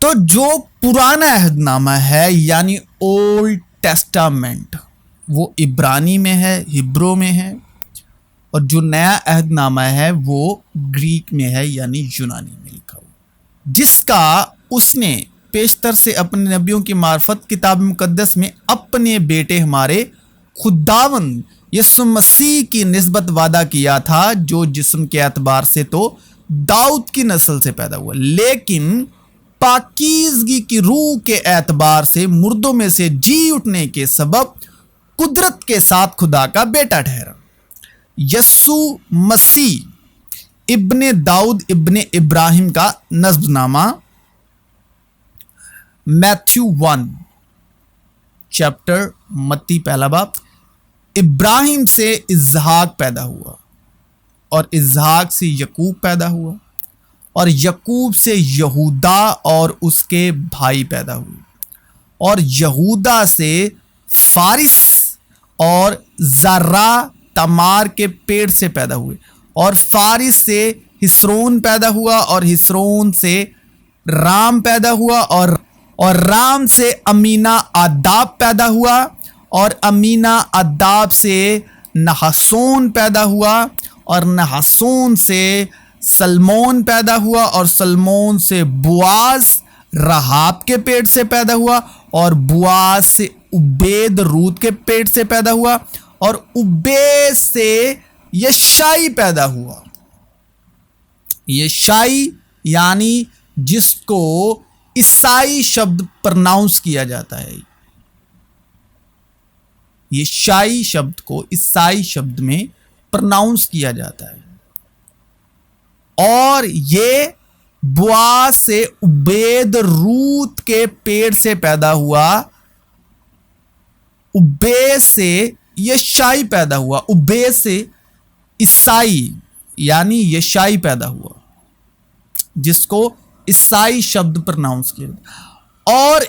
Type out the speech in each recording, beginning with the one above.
تو جو پرانا عہد نامہ ہے یعنی اولڈ ٹیسٹامنٹ وہ عبرانی میں ہے، ہبرو میں ہے، اور جو نیا عہد نامہ ہے وہ گریک میں ہے یعنی یونانی میں لکھا ہوا، جس کا اس نے پیشتر سے اپنے نبیوں کی معرفت کتاب مقدس میں اپنے بیٹے ہمارے خداوند یسوع مسیح کی نسبت وعدہ کیا تھا، جو جسم کے اعتبار سے تو داؤد کی نسل سے پیدا ہوا، لیکن پاکیزگی کی روح کے اعتبار سے مردوں میں سے جی اٹھنے کے سبب قدرت کے ساتھ خدا کا بیٹا ٹھہرا۔ یسوع مسیح ابن داؤد ابن ابراہیم کا نسب نامہ میتھیو 1 چیپٹر متی پہلا باب، ابراہیم سے اسحاق پیدا ہوا، اور اسحاق سے یعقوب پیدا ہوا، اور یعقوب سے یہودا اور اس کے بھائی پیدا ہوئے، اور یہودا سے فارس اور زرہ تمار کے پیٹ سے پیدا ہوئے، اور فارس سے ہسرون پیدا ہوا، اور ہسرون سے رام پیدا ہوا، اور رام سے امینہ آداب پیدا ہوا، اور امینہ آداب سے نحسون پیدا ہوا، اور نحسون سے سلمون پیدا ہوا، اور سلمون سے بواز رحاب کے پیٹ سے پیدا ہوا، اور بواز سے عبید رود کے پیٹ سے پیدا ہوا، اور عبید سے یشائی پیدا ہوا۔ یشائی یعنی جس کو عیسائی شبد پرناؤنس کیا جاتا ہے، یشائی شبد کو عیسائی شبد میں پرناؤنس کیا جاتا ہے، اور یہ بواز سے عبید روت کے پیٹ سے پیدا ہوا، عبید سے یشائی پیدا ہوا، عبید سے عیسائی یعنی یشائی پیدا ہوا، جس کو عیسائی شبد پرناؤنس کیا جاتا، اور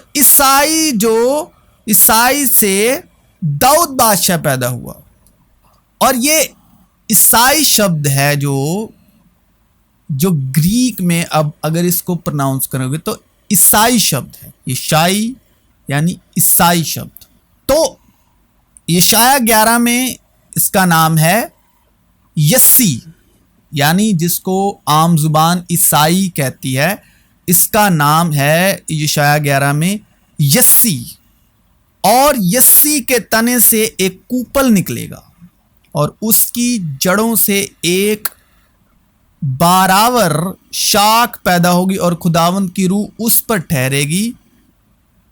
عیسائی سے داؤد بادشاہ پیدا ہوا، اور یہ عیسائی شبد ہے جو گریک میں اب اگر اس کو پرناؤنس کرو گے تو عیسائی شبد ہے، یشائی یعنی عیسائی شبد۔ تو یشایا 11 میں اس کا نام ہے یسی، یعنی جس کو عام زبان عیسائی کہتی ہے، اس کا نام ہے یشایا 11 میں یسی، اور یسی کے تنے سے ایک کوپل نکلے گا، اور اس کی جڑوں سے ایک باراور شاخ پیدا ہوگی، اور خداوند کی روح اس پر ٹھہرے گی،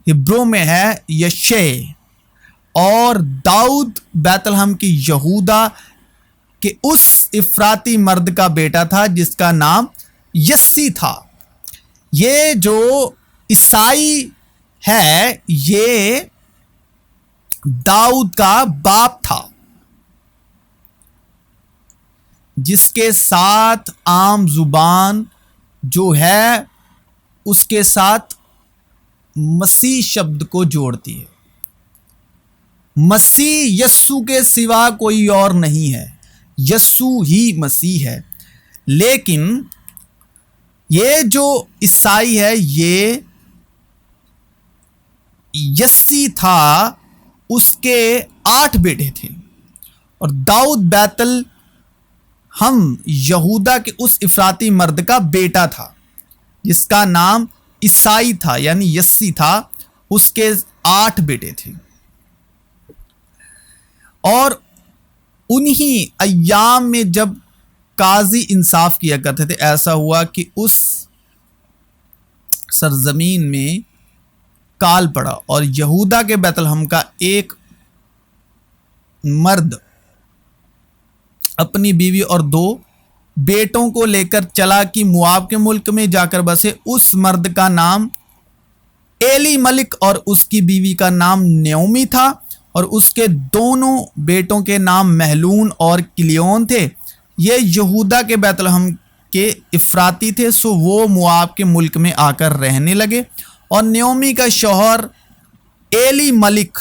ہبرو میں ہے یشے، اور داؤد بیت لحم کی یہودا کہ اس افراطی مرد کا بیٹا تھا جس کا نام یسی تھا۔ یہ جو عیسائی ہے یہ داؤد کا باپ تھا، جس کے ساتھ عام زبان جو ہے اس کے ساتھ مسیح شبد کو جوڑتی ہے۔ مسیح یسوع کے سوا کوئی اور نہیں ہے، یسوع ہی مسیح ہے، لیکن یہ جو عیسائی ہے یہ یسی تھا، اس کے 8 بیٹے تھے، اور داؤد بیت لحم یہودا کے اس افراطی مرد کا بیٹا تھا جس کا نام عیسائی تھا یعنی یسی تھا، اس کے 8 بیٹے تھے۔ اور انہی ایام میں جب قاضی انصاف کیا کرتے تھے، ایسا ہوا کہ اس سرزمین میں کال پڑا، اور یہودا کے بیت لحم کا ایک مرد اپنی بیوی اور 2 بیٹوں کو لے کر چلا کہ مواب کے ملک میں جا کر بسے۔ اس مرد کا نام ایلی ملک اور اس کی بیوی کا نام نیومی تھا، اور اس کے دونوں بیٹوں کے نام محلون اور کلیون تھے۔ یہ یہودا کے بیت لحم کے افراطی تھے، سو وہ مواب کے ملک میں آ کر رہنے لگے، اور نیومی کا شوہر ایلی ملک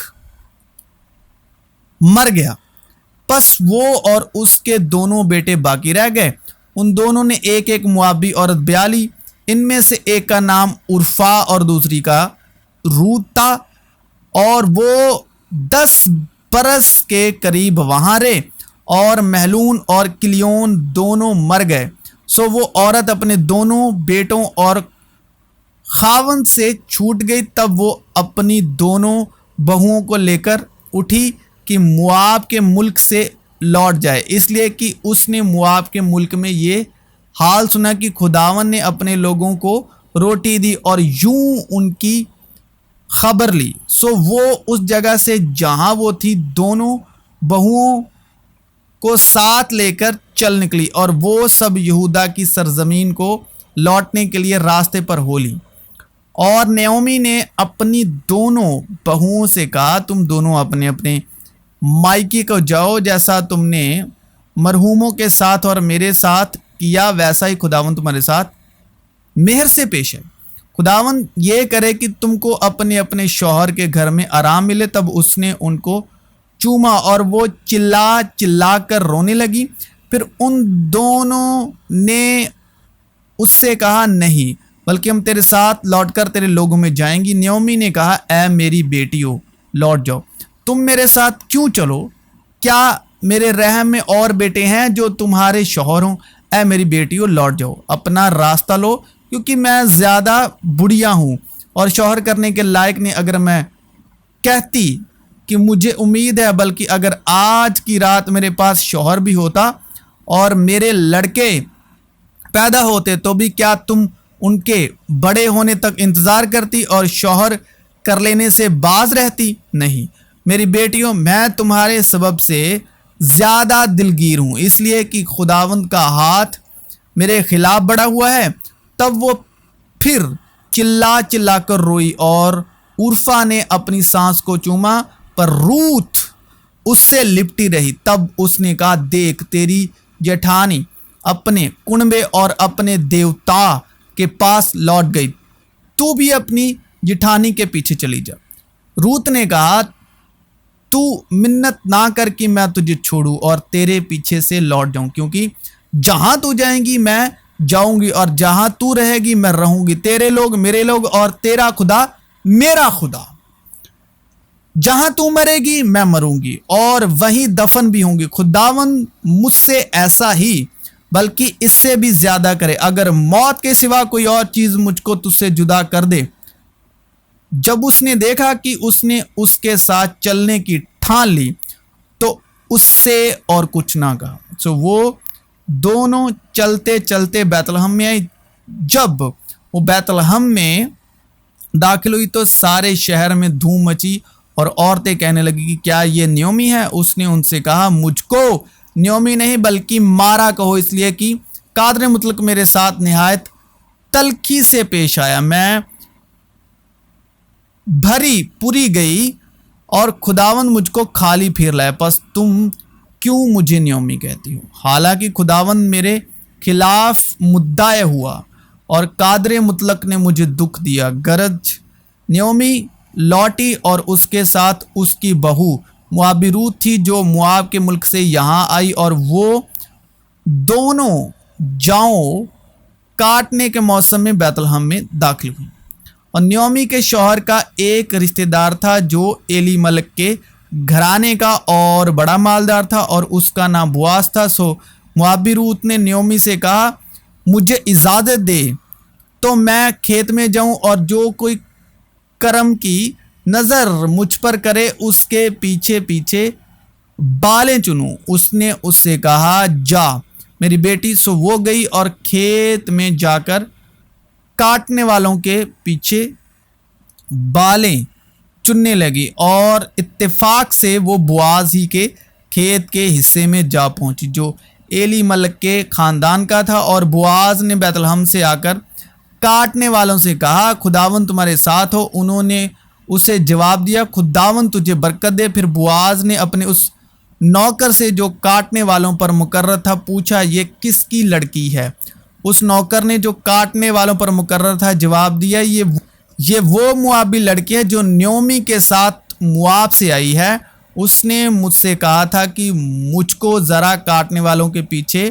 مر گیا، پس وہ اور اس کے دونوں بیٹے باقی رہ گئے۔ ان دونوں نے ایک ایک موابی عورت بیاہ لی، ان میں سے ایک کا نام عرفا اور دوسری کا روت تھا، اور وہ 10 برس کے قریب وہاں رہے، اور محلون اور کلیون دونوں مر گئے۔ سو وہ عورت اپنے دونوں بیٹوں اور خاوند سے چھوٹ گئی۔ تب وہ اپنی دونوں بہوؤں کو لے کر اٹھی کہ مواب کے ملک سے لوٹ جائے، اس لیے کہ اس نے مواب کے ملک میں یہ حال سنا کہ خداوند نے اپنے لوگوں کو روٹی دی اور یوں ان کی خبر لی۔ سو وہ اس جگہ سے جہاں وہ تھی دونوں بہوؤں کو ساتھ لے کر چل نکلی، اور وہ سب یہودا کی سرزمین کو لوٹنے کے لیے راستے پر ہو لی۔ اور نعومی نے اپنی دونوں بہوؤں سے کہا، تم دونوں اپنے اپنے مائکے کو جاؤ، جیسا تم نے مرحوموں کے ساتھ اور میرے ساتھ کیا ویسا ہی خداوند تمہارے ساتھ مہر سے پیش ہے۔ خداوند یہ کرے کہ تم کو اپنے اپنے شوہر کے گھر میں آرام ملے۔ تب اس نے ان کو چوما اور وہ چلا چلا کر رونے لگی۔ پھر ان دونوں نے اس سے کہا، نہیں، بلکہ ہم تیرے ساتھ لوٹ کر تیرے لوگوں میں جائیں گی۔ نعومی نے کہا، اے میری بیٹیو، لوٹ جاؤ، تم میرے ساتھ کیوں چلو؟ کیا میرے رحم میں اور بیٹے ہیں جو تمہارے شوہر ہوں؟ اے میری بیٹیو، لوٹ جاؤ، اپنا راستہ لو، کیونکہ میں زیادہ بڑھیا ہوں اور شوہر کرنے کے لائق نہیں۔ اگر میں کہتی کہ مجھے امید ہے، بلکہ اگر آج کی رات میرے پاس شوہر بھی ہوتا اور میرے لڑکے پیدا ہوتے تو بھی کیا تم ان کے بڑے ہونے تک انتظار کرتی اور شوہر کر لینے سے باز رہتی؟ نہیں میری بیٹیوں، میں تمہارے سبب سے زیادہ دلگیر ہوں، اس لیے کہ خداوند کا ہاتھ میرے خلاف بڑھا ہوا ہے۔ تب وہ پھر چلا چلا کر روئی، اور عرفا نے اپنی سانس کو چوما، پر روت اس سے لپٹی رہی۔ تب اس نے کہا، دیکھ، تیری جیٹھانی اپنے کنبے اور اپنے دیوتا کے پاس لوٹ گئی، تو بھی اپنی جیٹھانی کے پیچھے چلی جا۔ روت نے کہا، تو منت نہ کر کہ میں تجھے چھوڑوں اور تیرے پیچھے سے لوٹ جاؤں، کیونکہ جہاں تو جائیں گی میں جاؤں گی، اور جہاں تو رہے گی میں رہوں گی۔ تیرے لوگ میرے لوگ اور تیرا خدا میرا خدا۔ جہاں تو مرے گی میں مروں گی اور وہیں دفن بھی ہوں گی۔ خداوند مجھ سے ایسا ہی بلکہ اس سے بھی زیادہ کرے، اگر موت کے سوا کوئی اور چیز مجھ کو تجھ سے جدا کر دے۔ جب اس نے دیکھا کہ اس نے اس کے ساتھ چلنے کی ٹھان لی تو اس سے اور کچھ نہ کہا۔ سو وہ دونوں چلتے چلتے بیت لحم میں آئی۔ جب وہ بیت لحم میں داخل ہوئی تو سارے شہر میں دھوم مچی، اور عورتیں کہنے لگی کہ کیا یہ نعومی ہے؟ اس نے ان سے کہا، مجھ کو نعومی نہیں بلکہ مارا کہو، اس لیے کہ قادر مطلق میرے ساتھ نہایت تلخی سے پیش آیا۔ میں بھری پوری گئی اور خداوند مجھ کو خالی پھیر لائے، پس تم کیوں مجھے نعومی کہتی ہو؟ حالانکہ خداوند میرے خلاف مدعا ہوا اور قادر مطلق نے مجھے دکھ دیا۔ گرج نعومی لوٹی اور اس کے ساتھ اس کی بہو موابی روت تھی جو مواب کے ملک سے یہاں آئی، اور وہ دونوں جاؤں کاٹنے کے موسم میں بیت لحم میں داخل ہوئی۔ اور نعومی کے شوہر کا ایک رشتہ دار تھا جو ایلی ملک کے گھرانے کا اور بڑا مالدار تھا، اور اس کا نام بواس تھا۔ سو موابی روت نے نعومی سے کہا، مجھے اجازت دے تو میں کھیت میں جاؤں اور جو کوئی کرم کی نظر مجھ پر کرے اس کے پیچھے پیچھے بالیں چنوں۔ اس نے اس سے کہا، جا میری بیٹی۔ سو وہ گئی اور کھیت میں جا کر کاٹنے والوں کے پیچھے بالیں چننے لگی، اور اتفاق سے وہ بواز ہی کے کھیت کے حصے میں جا پہنچی جو ایلی ملک کے خاندان کا تھا۔ اور بواز نے بیت لحم سے آ کر کاٹنے والوں سے کہا، خداوند تمہارے ساتھ ہو۔ انہوں نے اسے جواب دیا، خداوند تجھے برکت دے۔ پھر بواز نے اپنے اس نوکر سے جو کاٹنے والوں پر مقرر تھا پوچھا، یہ کس کی لڑکی ہے؟ اس نوکر نے جو کاٹنے والوں پر مقرر تھا جواب دیا، یہ وہ موابی لڑکی ہے جو نعومی کے ساتھ مواب سے آئی ہے۔ اس نے مجھ سے کہا تھا کہ مجھ کو ذرا کاٹنے والوں کے پیچھے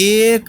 1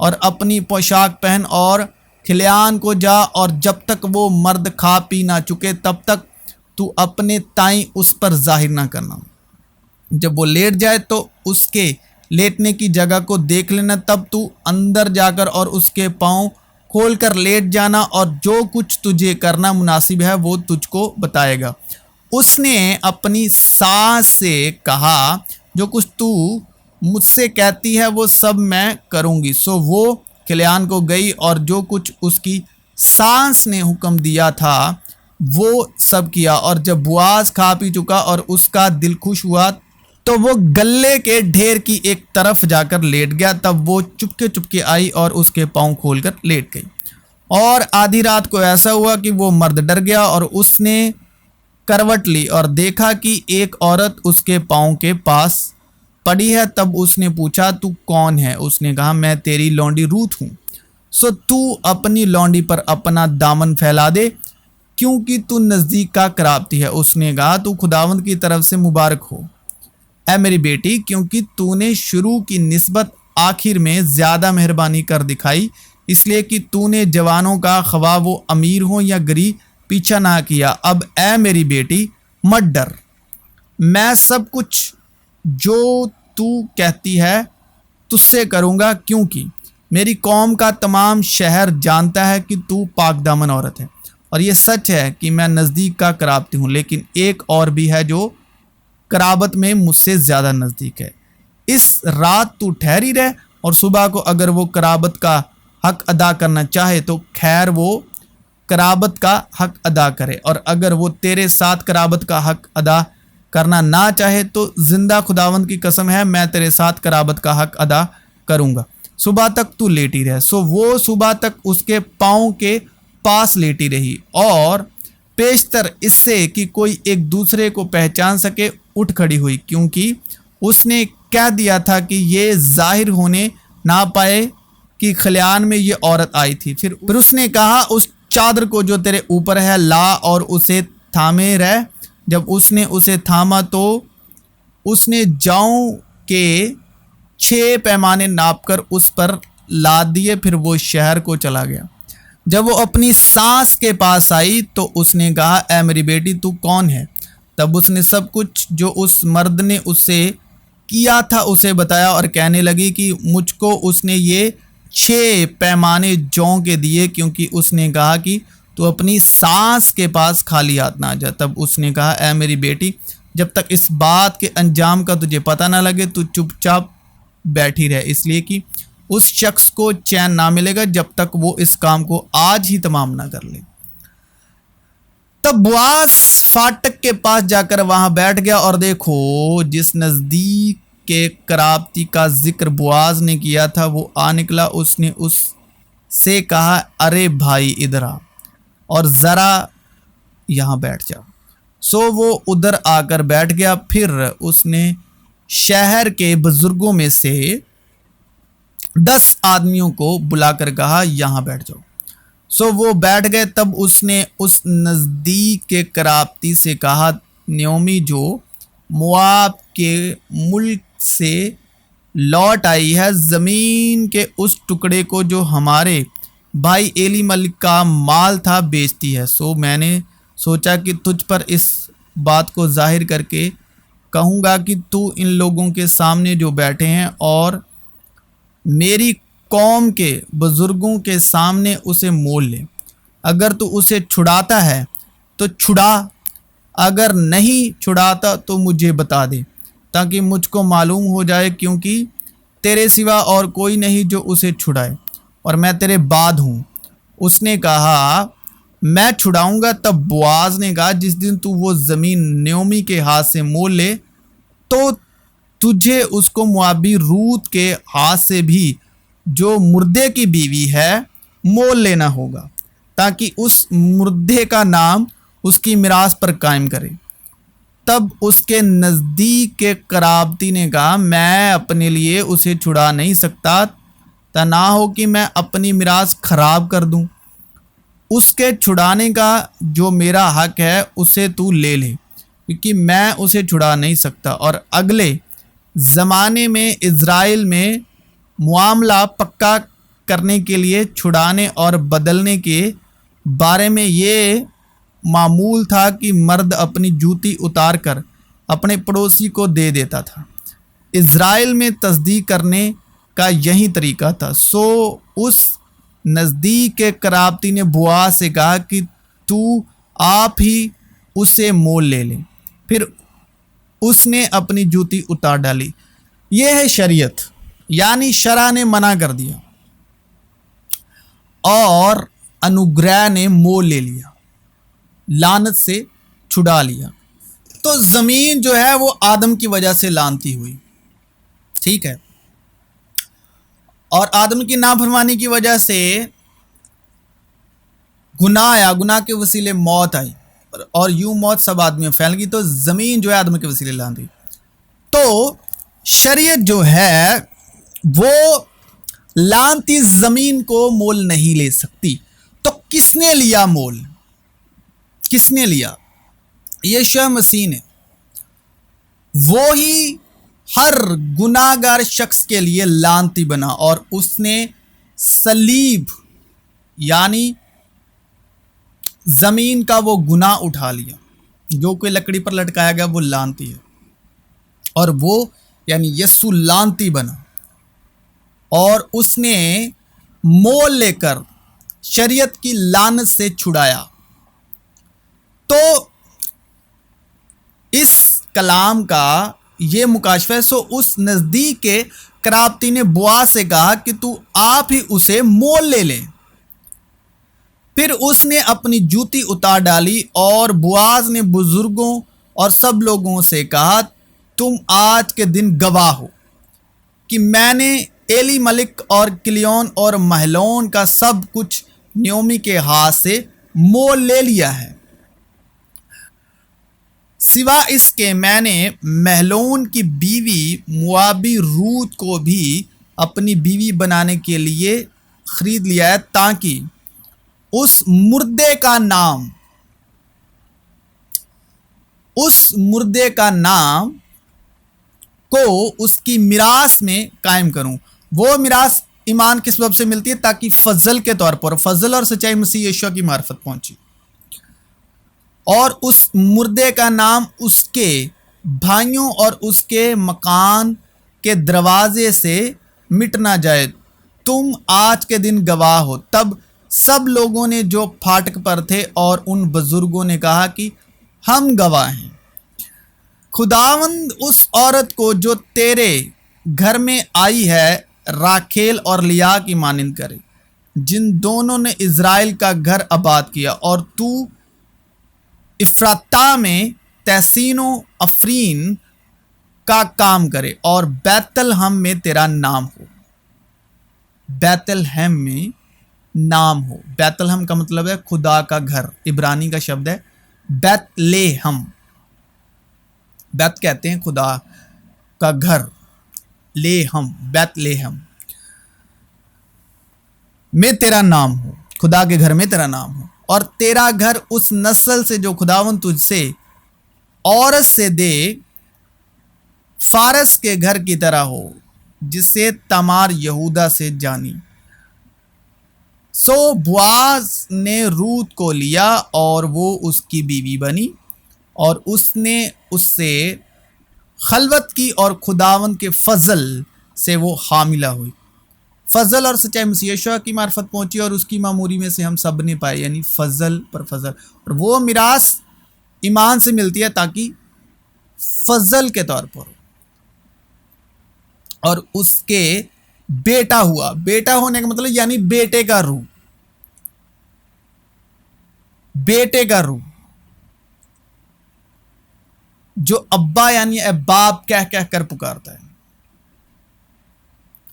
اور اپنی پوشاک پہن اور کھلیان کو جا، اور جب تک وہ مرد کھا پی نہ چکے تب تک تو اپنے تائیں اس پر ظاہر نہ کرنا۔ جب وہ لیٹ جائے تو اس کے لیٹنے کی جگہ کو دیکھ لینا، تب تو اندر جا کر اور اس کے پاؤں کھول کر لیٹ جانا، اور جو کچھ تجھے کرنا مناسب ہے وہ تجھ کو بتائے گا۔ اس نے اپنی ساس سے کہا، جو کچھ تو مجھ سے کہتی ہے وہ سب میں کروں گی۔ سو وہ کھلیان کو گئی اور جو کچھ اس کی ساس نے حکم دیا تھا وہ سب کیا، اور جب بواز کھا پی چکا اور اس کا دل خوش ہوا تو وہ گلے کے ڈھیر کی ایک طرف جا کر لیٹ گیا۔ تب وہ چپکے چپکے آئی اور اس کے پاؤں کھول کر لیٹ گئی، اور آدھی رات کو ایسا ہوا کہ وہ مرد ڈر گیا اور اس نے کروٹ لی اور دیکھا کہ ایک عورت اس کے پاؤں کے پاس پڑی ہے۔ تب اس نے پوچھا، تو کون ہے؟ اس نے کہا، میں تیری لونڈی روت ہوں۔ سو تو اپنی لونڈی پر اپنا دامن پھیلا دے، کیونکہ تو نزدیک کا قرابتی ہے۔ اس نے کہا، تو خداوند کی طرف سے مبارک ہو اے میری بیٹی، کیونکہ تو نے شروع کی نسبت آخر میں زیادہ مہربانی کر دکھائی، اس لیے کہ تو نے جوانوں کا، خواہ وہ امیر ہوں یا غریب، پیچھا نہ کیا۔ اب اے میری بیٹی مت ڈر، میں سب کچھ جو تو کہتی ہے تجھ سے کروں گا، کیونکہ میری قوم کا تمام شہر جانتا ہے کہ تو پاک دامن عورت ہے، اور یہ سچ ہے کہ میں نزدیک کا قرابتی ہوں، لیکن ایک اور بھی ہے جو قرابت میں مجھ سے زیادہ نزدیک ہے۔ اس رات تو ٹھہری رہ، اور صبح کو اگر وہ قرابت کا حق ادا کرنا چاہے تو خیر، وہ قرابت کا حق ادا کرے، اور اگر وہ تیرے ساتھ قرابت کا حق ادا کرنا نہ چاہے تو زندہ خداوند کی قسم ہے، میں تیرے ساتھ قرابت کا حق ادا کروں گا۔ صبح تک تو لیٹی رہ۔ سو وہ صبح تک اس کے پاؤں کے پاس لیٹی رہی، اور پیشتر اس سے کہ کوئی ایک دوسرے کو پہچان سکے اٹھ کھڑی ہوئی، کیونکہ اس نے کہہ دیا تھا کہ یہ ظاہر ہونے نہ پائے کہ خلیان میں یہ عورت آئی تھی۔ پھر اس نے کہا، اس چادر کو جو تیرے اوپر ہے لا اور اسے تھامے رہ۔ جب اس نے اسے تھاما تو اس نے جاؤں کے 6 پیمانے ناپ کر اس پر لاد دیے، پھر وہ شہر کو چلا گیا۔ جب وہ اپنی ساس کے پاس آئی تو اس نے کہا، اے میری بیٹی تو کون ہے؟ تب اس نے سب کچھ جو اس مرد نے اس سے کیا تھا اسے بتایا، اور کہنے لگی کہ مجھ کو اس نے یہ 6 پیمانے جوں کے دیے، کیونکہ اس نے کہا کہ تو اپنی ساس کے پاس خالی ہاتھ نہ جا۔ تب اس نے کہا، اے میری بیٹی، جب تک اس بات کے انجام کا تجھے پتہ نہ لگے تو چپ چاپ بیٹھی رہ، اس لیے کہ اس شخص کو چین نہ ملے گا جب تک وہ اس کام کو آج ہی تمام نہ کر لے۔ تب بواز فاٹک کے پاس جا کر وہاں بیٹھ گیا، اور دیکھو جس نزدیک کے قرابتی کا ذکر بواز نے کیا تھا وہ آ نکلا۔ اس نے اس سے کہا، ارے بھائی ادھر آ اور ذرا یہاں بیٹھ جا۔ سو وہ ادھر آ کر بیٹھ گیا۔ پھر اس نے شہر کے بزرگوں میں سے 10 آدمیوں کو بلا کر کہا، یہاں بیٹھ جاؤ۔ سو وہ بیٹھ گئے۔ تب اس نے اس نزدیک کے قرابتی سے کہا، نیومی جو مواب کے ملک سے لوٹ آئی ہے، زمین کے اس ٹکڑے کو جو ہمارے بھائی ایلی ملک کا مال تھا بیچتی ہے۔ سو میں نے سوچا کہ تجھ پر اس بات کو ظاہر کر کے کہوں گا کہ تو ان لوگوں کے سامنے جو بیٹھے ہیں اور میری قوم کے بزرگوں کے سامنے اسے مول لے۔ اگر تو اسے چھڑاتا ہے تو چھڑا، اگر نہیں چھڑاتا تو مجھے بتا دے، تاکہ مجھ کو معلوم ہو جائے، کیونکہ تیرے سوا اور کوئی نہیں جو اسے چھڑائے، اور میں تیرے بعد ہوں۔ اس نے کہا، میں چھڑاؤں گا۔ تب بواز نے کہا، جس دن تو وہ زمین نیومی کے ہاتھ سے مول لے تو تجھے اس کو موابی روت کے ہاتھ سے بھی، جو مردے کی بیوی ہے، مول لینا ہوگا، تاکہ اس مردے کا نام اس کی میراث پر قائم کرے۔ تب اس کے نزدیک کے قرابتی نے کہا، میں اپنے لیے اسے چھڑا نہیں سکتا، تا نہ ہو کہ میں اپنی میراث خراب کر دوں۔ اس کے چھڑانے کا جو میرا حق ہے اسے تو لے لے، کیونکہ میں اسے چھڑا نہیں سکتا۔ اور اگلے زمانے میں اسرائیل میں معاملہ پکا کرنے کے لیے چھڑانے اور بدلنے کے بارے میں یہ معمول تھا کہ مرد اپنی جوتی اتار کر اپنے پڑوسی کو دے دیتا تھا۔ اسرائیل میں تصدیق کرنے کا یہی طریقہ تھا۔ سو اس نزدیک کے قرابتی نے بوآز سے کہا کہ تو آپ ہی اسے مول لے لے۔ پھر اس نے اپنی جوتی اتار ڈالی۔ یہ ہے شریعت، یعنی شرع نے منع کر دیا اور انوگرہ نے مول لے لیا، لعنت سے چھڑا لیا۔ تو زمین جو ہے وہ آدم کی وجہ سے لعنتی ہوئی، ٹھیک ہے، اور آدم کی نافرمانی کی وجہ سے گناہ آیا، گناہ کے وسیلے موت آئی، اور یوں موت سب آدمیوں میں پھیل گئی، تو زمین جو ہے آدم کے وسیلے لعنتی ہوئی۔ تو شریعت جو ہے وہ لعنتی زمین کو مول نہیں لے سکتی۔ تو کس نے لیا مول؟ کس نے لیا؟ یسوع مسیح نے۔ وہی ہر گناہ گار شخص کے لیے لعنتی بنا، اور اس نے صلیب یعنی زمین کا وہ گناہ اٹھا لیا۔ جو کوئی لکڑی پر لٹکایا گیا وہ لعنتی ہے، اور وہ یعنی یسوع لعنتی بنا، اور اس نے مول لے کر شریعت کی لعنت سے چھڑایا۔ تو اس کلام کا یہ مکاشفہ ہے۔ سو اس نزدیک کے قرابتی نے بوآز سے کہا کہ تو آپ ہی اسے مول لے لے۔ پھر اس نے اپنی جوتی اتار ڈالی، اور بوآز نے بزرگوں اور سب لوگوں سے کہا تم آج کے دن گواہ ہو کہ میں نے ایلی ملک اور کلیون اور مہلون کا سب کچھ نیومی کے ہاتھ سے مول لے لیا ہے۔ سوا اس کے میں نے مہلون کی بیوی موابی روت کو بھی اپنی بیوی بنانے کے لیے خرید لیا ہے، تاکہ اس مردے کا نام کو اس کی میراث میں قائم کروں۔ وہ میراث ایمان کے سبب سے ملتی ہے، تاکہ فضل کے طور پر، فضل اور سچائی مسیح یسوع کی معرفت پہنچی، اور اس مردے کا نام اس کے بھائیوں اور اس کے مکان کے دروازے سے مٹ نہ جائے۔ تم آج کے دن گواہ ہو۔ تب سب لوگوں نے جو پھاٹک پر تھے اور ان بزرگوں نے کہا کہ ہم گواہ ہیں۔ خداوند اس عورت کو جو تیرے گھر میں آئی ہے راکھیل اور لیا کی مانند کرے، جن دونوں نے اسرائیل کا گھر آباد کیا، اور تو افراطہ میں تحسین و افرین کا کام کرے، اور بیت لحم میں تیرا نام ہو۔ بیت لحم میں نام ہو۔ بیت لحم کا مطلب ہے خدا کا گھر، عبرانی کا شبد ہے بیت لحم۔ بیت کہتے ہیں خدا کا گھر، لحم بیت لحم میں تیرا نام ہو، خدا کے گھر میں تیرا نام ہو، اور تیرا گھر اس نسل سے جو خداوند تجھ سے عورت سے دے فارس کے گھر کی طرح ہو، جسے تمار یہودا سے جانی۔ سو بوآز نے روت کو لیا، اور وہ اس کی بیوی بنی، اور اس نے اس سے خلوت کی، اور خداوند کے فضل سے وہ حاملہ ہوئی۔ فضل اور سچائی مسیح یسوع کی معرفت پہنچی، اور اس کی معموری میں سے ہم سب نے پائے، یعنی فضل پر فضل، اور وہ میراث ایمان سے ملتی ہے تاکہ فضل کے طور پر، اور اس کے بیٹا ہوا۔ بیٹا ہونے کا مطلب یعنی بیٹے کا روح، بیٹے کا روح جو ابا یعنی اے باپ کہہ کر پکارتا ہے۔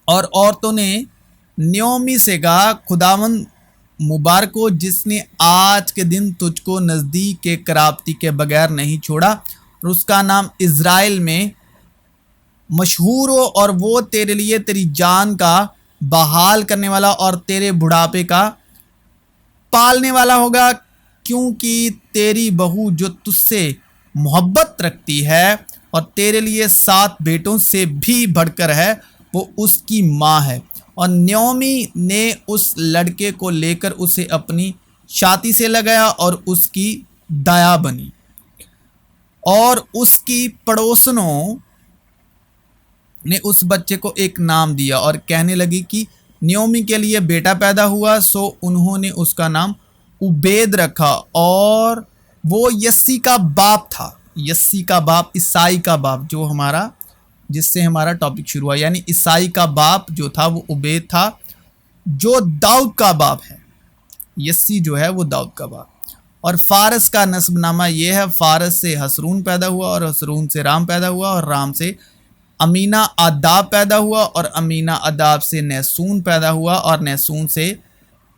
اور عورتوں نے نیومی سے کہا خداوند مبارک ہو، جس نے آج کے دن تجھ کو نزدیک کے قرابتی کے بغیر نہیں چھوڑا، اور اس کا نام اسرائیل میں مشہور ہو، اور وہ تیرے لیے تیری جان کا بحال کرنے والا اور تیرے بڑھاپے کا پالنے والا ہوگا، کیونکہ تیری بہو جو تجھ سے محبت رکھتی ہے اور تیرے لیے 7 بیٹوں سے بھی بڑھ کر ہے، وہ اس کی ماں ہے، اور نیومی نے اس لڑکے کو لے کر اسے اپنی چھاتی سے لگایا اور اس کی دایا بنی، اور اس کی پڑوسنوں نے اس بچے کو ایک نام دیا اور کہنے لگی کہ نیومی کے لیے بیٹا پیدا ہوا، سو انہوں نے اس کا نام عبید رکھا، اور وہ یسی کا باپ تھا، یسی کا باپ، عیسائی کا باپ، جو ہمارا جس سے ہمارا ٹاپک شروع ہوا، یعنی عیسائی کا باپ جو تھا وہ عبید تھا، جو داؤد کا باپ ہے۔ یسی جو ہے وہ داؤد کا باپ۔ اور فارس کا نسب نامہ یہ ہے، فارس سے حسرون پیدا ہوا، اور حسرون سے رام پیدا ہوا، اور رام سے امینہ آداب پیدا ہوا، اور امینہ آداب سے نیسون پیدا ہوا، اور نیسون سے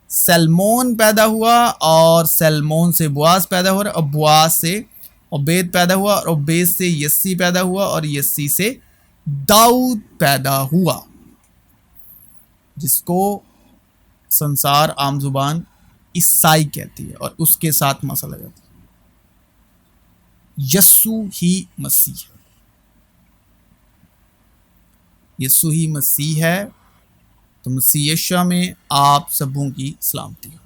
سلمون پیدا ہوا، اور سلمون سے بواس پیدا ہوا، اور بواس سے عبید پیدا ہوا، اور عبید سے یسی پیدا ہوا، اور یسی سے داؤد پیدا ہوا، جس کو سنسار عام زبان عیسائی کہتی ہے، اور اس کے ساتھ مسئلہ جاتی ہے۔ یسوع ہی مسیح ہے، یسوع ہی مسیح ہے۔ تو مسیح یشوع میں آپ سبوں کی سلامتی ہو۔